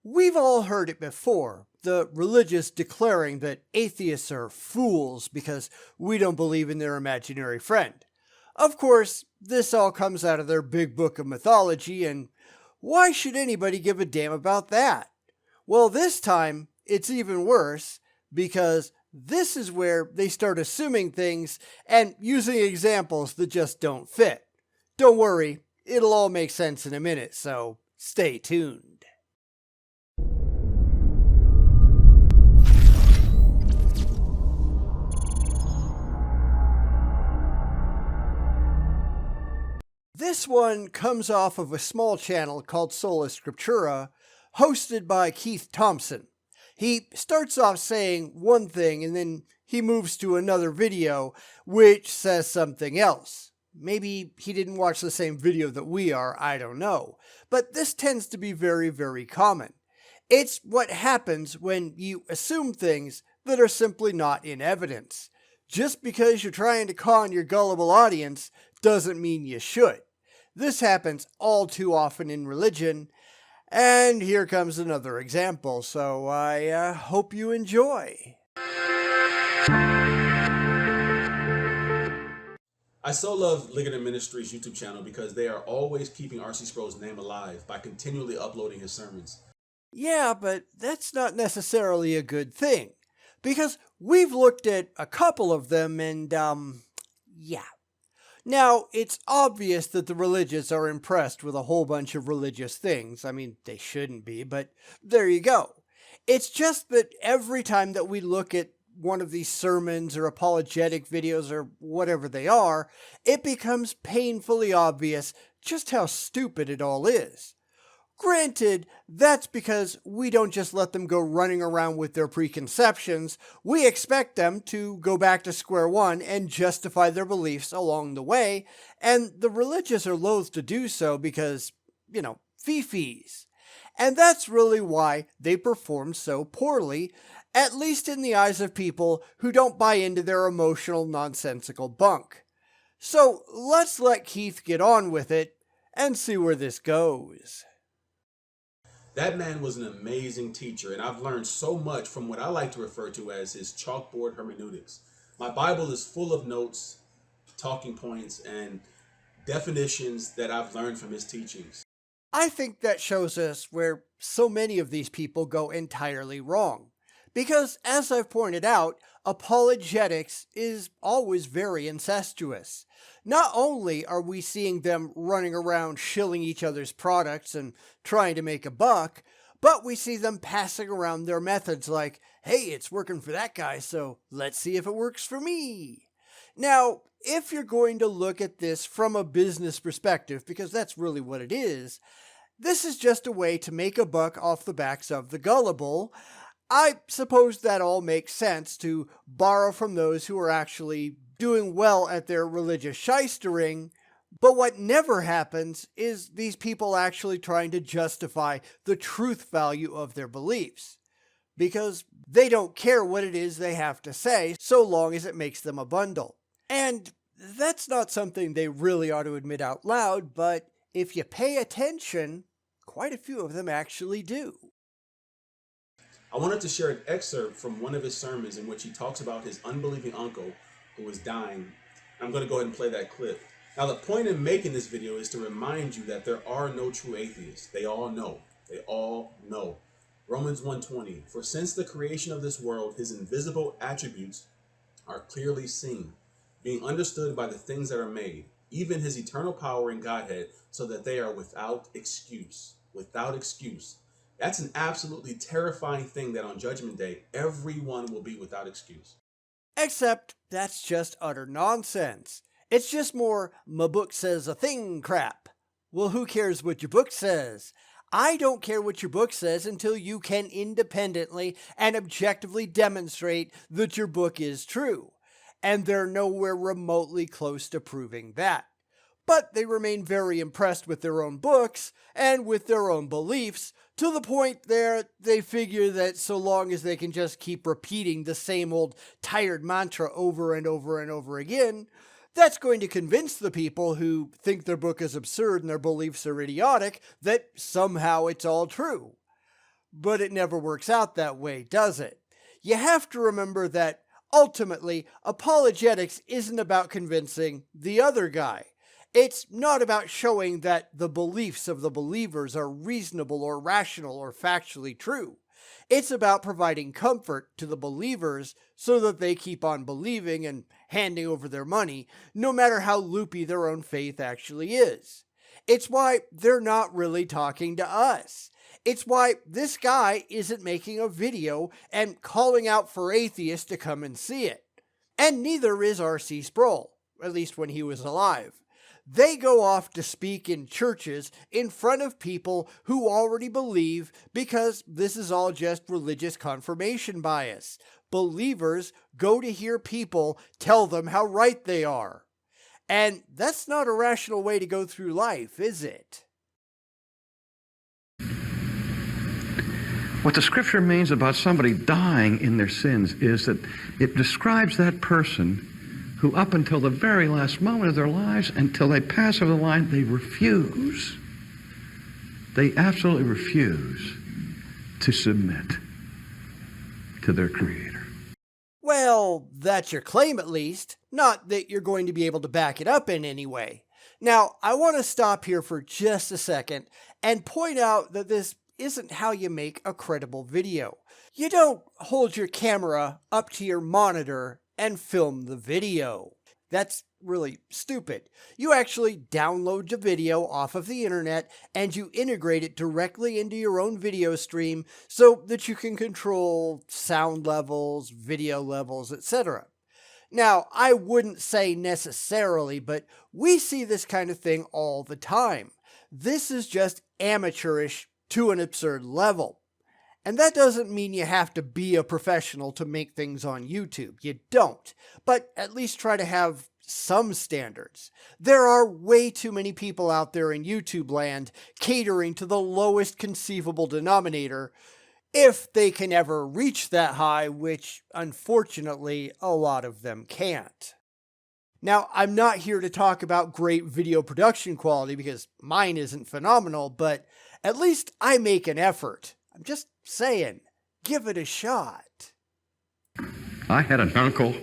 We've all heard it before, the religious declaring that atheists are fools because we don't believe in their imaginary friend. Of course, this all comes out of their big book of mythology, and why should anybody give a damn about that? Well, this time, it's even worse, because this is where they start assuming things and using examples that just don't fit. Don't worry, it'll all make sense in a minute, so stay tuned. This one comes off of a small channel called Sola Scriptura, hosted by Thompson. He starts off saying one thing and then he moves to another video which says something else. Maybe he didn't watch the same video that we are, I don't know. But this tends to be very, very common. It's what happens when you assume things that are simply not in evidence. Just because you're trying to con your gullible audience doesn't mean you should. This happens all too often in religion, and here comes another example, so I hope you enjoy. I so love Liggett Ministries YouTube channel because they are always keeping R.C. Sproul's name alive by continually uploading his sermons. Yeah, but that's not necessarily a good thing, because we've looked at a couple of them and, yeah. Now, it's obvious that the religious are impressed with a whole bunch of religious things. I mean, they shouldn't be, but there you go. It's just that every time that we look at one of these sermons or apologetic videos or whatever they are, it becomes painfully obvious just how stupid it all is. Granted, that's because we don't just let them go running around with their preconceptions. We expect them to go back to square one and justify their beliefs along the way, and the religious are loath to do so because, fee-fees. And that's really why they perform so poorly, at least in the eyes of people who don't buy into their emotional, nonsensical bunk. So let's let Keith get on with it and see where this goes. That man was an amazing teacher, and I've learned so much from what I like to refer to as his chalkboard hermeneutics. My Bible is full of notes, talking points, and definitions that I've learned from his teachings. I think that shows us where so many of these people go entirely wrong. Because, as I've pointed out, apologetics is always very incestuous. Not only are we seeing them running around shilling each other's products and trying to make a buck, but we see them passing around their methods like, hey, it's working for that guy, so let's see if it works for me. Now, if you're going to look at this from a business perspective, because that's really what it is, this is just a way to make a buck off the backs of the gullible. I suppose that all makes sense, to borrow from those who are actually doing well at their religious shystering, but what never happens is these people actually trying to justify the truth value of their beliefs, because they don't care what it is they have to say so long as it makes them a bundle. And that's not something they really ought to admit out loud, but if you pay attention, quite a few of them actually do. I wanted to share an excerpt from one of his sermons in which he talks about his unbelieving uncle who was dying. I'm going to go ahead and play that clip. Now, the point in making this video is to remind you that there are no true atheists. They all know. They all know. Romans 1:20, for since the creation of this world, his invisible attributes are clearly seen, being understood by the things that are made, even his eternal power and Godhead, so that they are without excuse. Without excuse. That's an absolutely terrifying thing, that on Judgment Day, everyone will be without excuse. Except that's just utter nonsense. It's just more "my book says a thing" crap. Well, who cares what your book says? I don't care what your book says until you can independently and objectively demonstrate that your book is true. And they're nowhere remotely close to proving that. But they remain very impressed with their own books and with their own beliefs, to the point there they figure that so long as they can just keep repeating the same old tired mantra over and over and over again, that's going to convince the people who think their book is absurd and their beliefs are idiotic that somehow it's all true. But it never works out that way, does it? You have to remember that ultimately, apologetics isn't about convincing the other guy. It's not about showing that the beliefs of the believers are reasonable or rational or factually true. It's about providing comfort to the believers so that they keep on believing and handing over their money, no matter how loopy their own faith actually is. It's why they're not really talking to us. It's why this guy isn't making a video and calling out for atheists to come and see it. And neither is R.C. Sproul, at least when he was alive. They go off to speak in churches in front of people who already believe because this is all just religious confirmation bias. Believers go to hear people tell them how right they are. And that's not a rational way to go through life, is it? What the scripture means about somebody dying in their sins is that it describes that person who up until the very last moment of their lives, until they pass over the line, they refuse. They absolutely refuse to submit to their Creator. Well, that's your claim at least, not that you're going to be able to back it up in any way. Now, I want to stop here for just a second and point out that this isn't how you make a credible video. You don't hold your camera up to your monitor and film the video. That's really stupid. You actually download the video off of the internet and you integrate it directly into your own video stream so that you can control sound levels, video levels, etc. Now, I wouldn't say necessarily, but we see this kind of thing all the time. This is just amateurish to an absurd level. And that doesn't mean you have to be a professional to make things on YouTube. You don't. But at least try to have some standards. There are way too many people out there in YouTube land catering to the lowest conceivable denominator, if they can ever reach that high, which unfortunately a lot of them can't. Now, I'm not here to talk about great video production quality because mine isn't phenomenal, but at least I make an effort. I'm just saying, give it a shot. I had an uncle.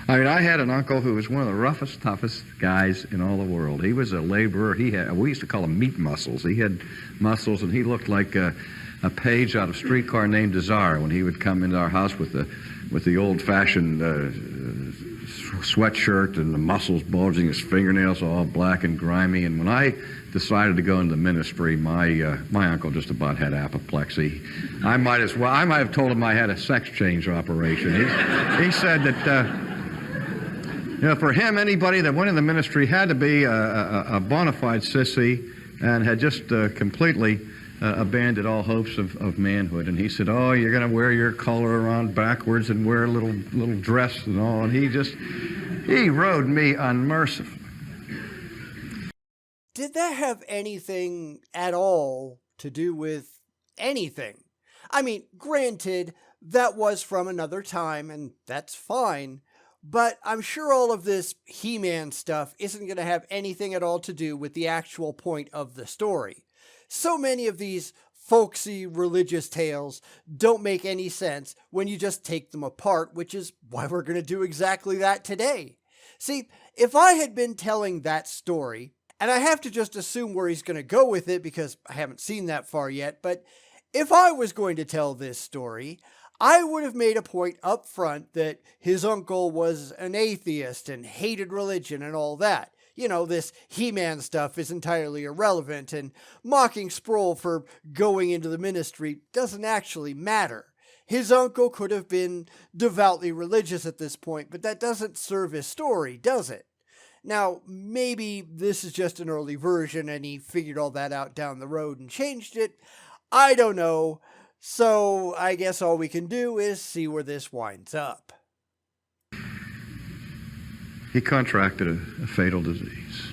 I had an uncle who was one of the roughest, toughest guys in all the world. He was a laborer. We used to call him meat muscles. He had muscles, and he looked like a page out of Streetcar Named Desire when he would come into our house with the old-fashioned sweatshirt and the muscles bulging, his fingernails all black and grimy. And when I decided to go into the ministry, my uncle just about had apoplexy. I might have told him I had a sex change operation. He said that for him, anybody that went in the ministry had to be a bona fide sissy and had just completely abandoned all hopes of manhood. And he said, "Oh, you're going to wear your collar around backwards and wear a little dress and all." And he rode me unmercifully. Did that have anything at all to do with anything? I mean, granted, that was from another time, and that's fine, but I'm sure all of this He-Man stuff isn't going to have anything at all to do with the actual point of the story. So many of these folksy religious tales don't make any sense when you just take them apart, which is why we're going to do exactly that today. See, if I had been telling that story, and I have to just assume where he's going to go with it because I haven't seen that far yet, but if I was going to tell this story, I would have made a point up front that his uncle was an atheist and hated religion and all that. You know, this He-Man stuff is entirely irrelevant, and mocking Sproul for going into the ministry doesn't actually matter. His uncle could have been devoutly religious at this point, but that doesn't serve his story, does it? Now, maybe this is just an early version and he figured all that out down the road and changed it. I don't know. So I guess all we can do is see where this winds up. He contracted a fatal disease.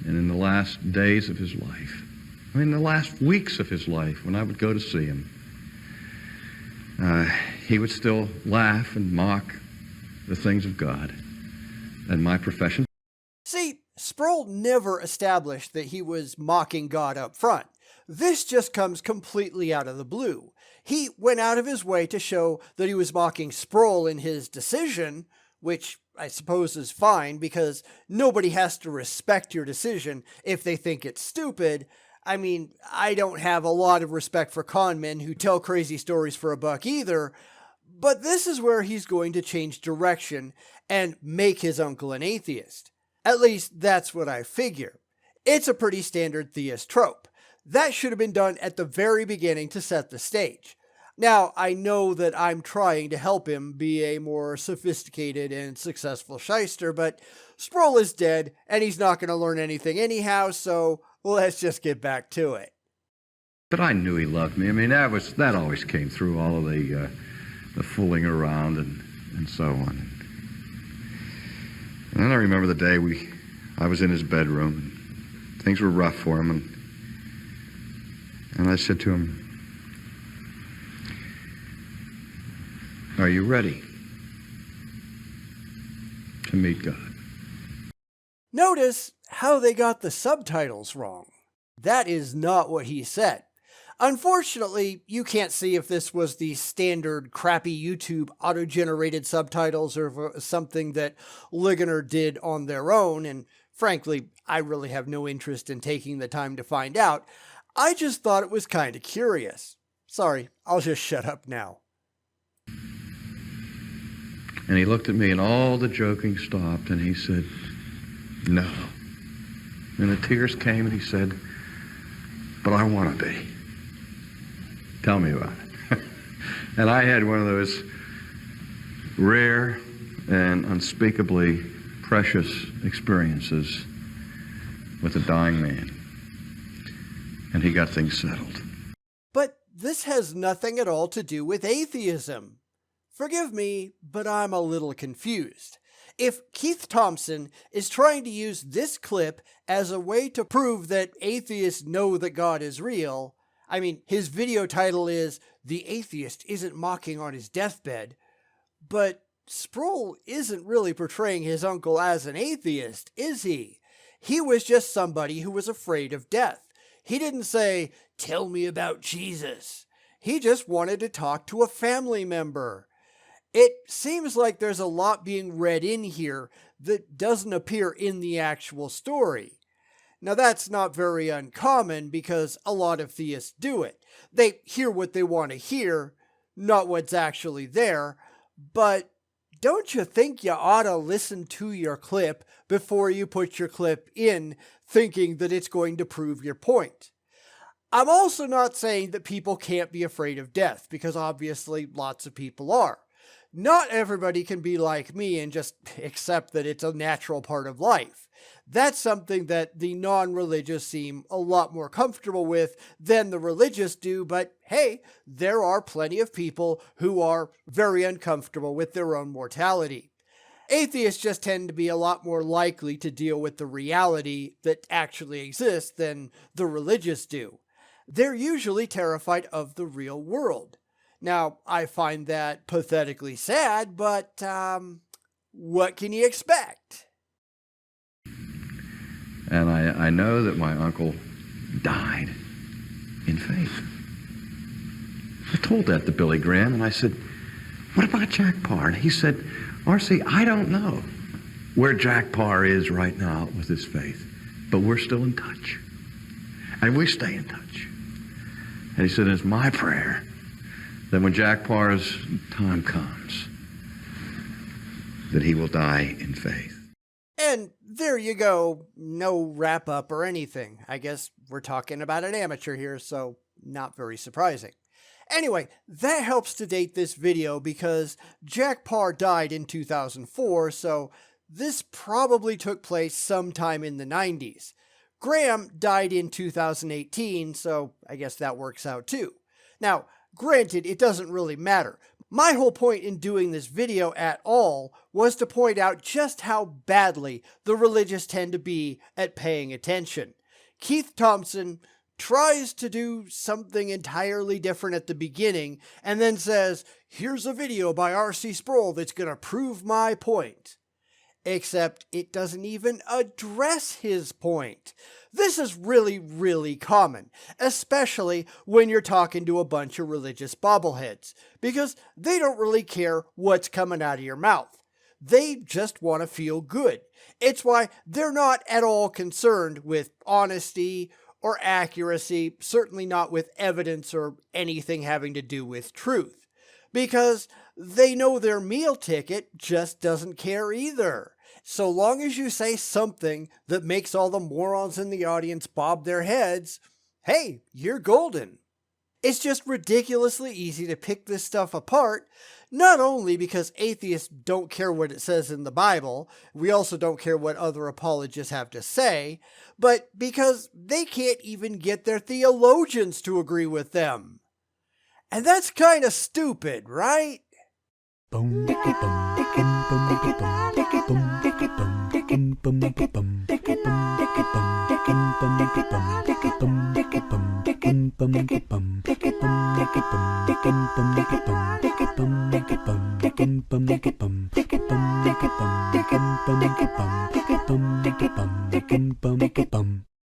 And in the last days of his life, the last weeks of his life, when I would go to see him, he would still laugh and mock the things of God and my profession. See, Sproul never established that he was mocking God up front, This just comes completely out of the blue. He went out of his way to show that he was mocking Sproul in his decision, which I suppose is fine because nobody has to respect your decision if they think it's stupid. I mean, I don't have a lot of respect for con men who tell crazy stories for a buck either, but this is where he's going to change direction and make his uncle an atheist. At least that's what I figure. It's a pretty standard theist trope. That should have been done at the very beginning to set the stage. Now, I know that I'm trying to help him be a more sophisticated and successful shyster, but Sproul is dead, and he's not going to learn anything anyhow, so let's just get back to it. But I knew he loved me. I mean, that always came through all of the fooling around and so on. And then I remember the day I was in his bedroom. And things were rough for him, and I said to him, "Are you ready to meet God?" Notice how they got the subtitles wrong. That is not what he said. Unfortunately, you can't see if this was the standard crappy YouTube auto-generated subtitles or something that Ligener did on their own, and frankly, I really have no interest in taking the time to find out. I just thought it was kind of curious. Sorry, I'll just shut up now. And he looked at me and all the joking stopped and he said, "No." And the tears came and he said, "But I want to be. Tell me about it." And I had one of those rare and unspeakably precious experiences with a dying man. And he got things settled. But this has nothing at all to do with atheism. Forgive me, but I'm a little confused. If Keith Thompson is trying to use this clip as a way to prove that atheists know that God is real, I mean, his video title is "The Atheist Isn't Mocking on His Deathbed," but Sproul isn't really portraying his uncle as an atheist, is he? He was just somebody who was afraid of death. He didn't say, "Tell me about Jesus." He just wanted to talk to a family member. It seems like there's a lot being read in here that doesn't appear in the actual story. Now that's not very uncommon because a lot of theists do it. They hear what they want to hear, not what's actually there, but don't you think you ought to listen to your clip before you put your clip in thinking that it's going to prove your point? I'm also not saying that people can't be afraid of death, because obviously lots of people are. Not everybody can be like me and just accept that it's a natural part of life. That's something that the non-religious seem a lot more comfortable with than the religious do, but hey, there are plenty of people who are very uncomfortable with their own mortality. Atheists just tend to be a lot more likely to deal with the reality that actually exists than the religious do. They're usually terrified of the real world. Now, I find that pathetically sad, but what can you expect? And I know that my uncle died in faith. I told that to Billy Graham, and I said, "What about Jack Parr?" And he said, "R.C., I don't know where Jack Parr is right now with his faith, but we're still in touch. And we stay in touch." And he said, "It's my prayer that when Jack Parr's time comes, that he will die in faith." And there you go. No wrap up or anything. I guess we're talking about an amateur here, so not very surprising. Anyway, that helps to date this video because Jack Parr died in 2004, so this probably took place sometime in the 90s. Graham died in 2018, so I guess that works out too. Now, granted, it doesn't really matter. My whole point in doing this video at all was to point out just how badly the religious tend to be at paying attention. Keith Thompson tries to do something entirely different at the beginning and then says, "Here's a video by R.C. Sproul that's going to prove my point." except it doesn't even address his point. This is really, really common, especially when you're talking to a bunch of religious bobbleheads, because they don't really care what's coming out of your mouth. They just want to feel good. It's why they're not at all concerned with honesty or accuracy, certainly not with evidence or anything having to do with truth, because they know their meal ticket just doesn't care either. So long as you say something that makes all the morons in the audience bob their heads, hey, you're golden. It's just ridiculously easy to pick this stuff apart, not only because atheists don't care what it says in the Bible, we also don't care what other apologists have to say, but because they can't even get their theologians to agree with them. And that's kind of stupid, right?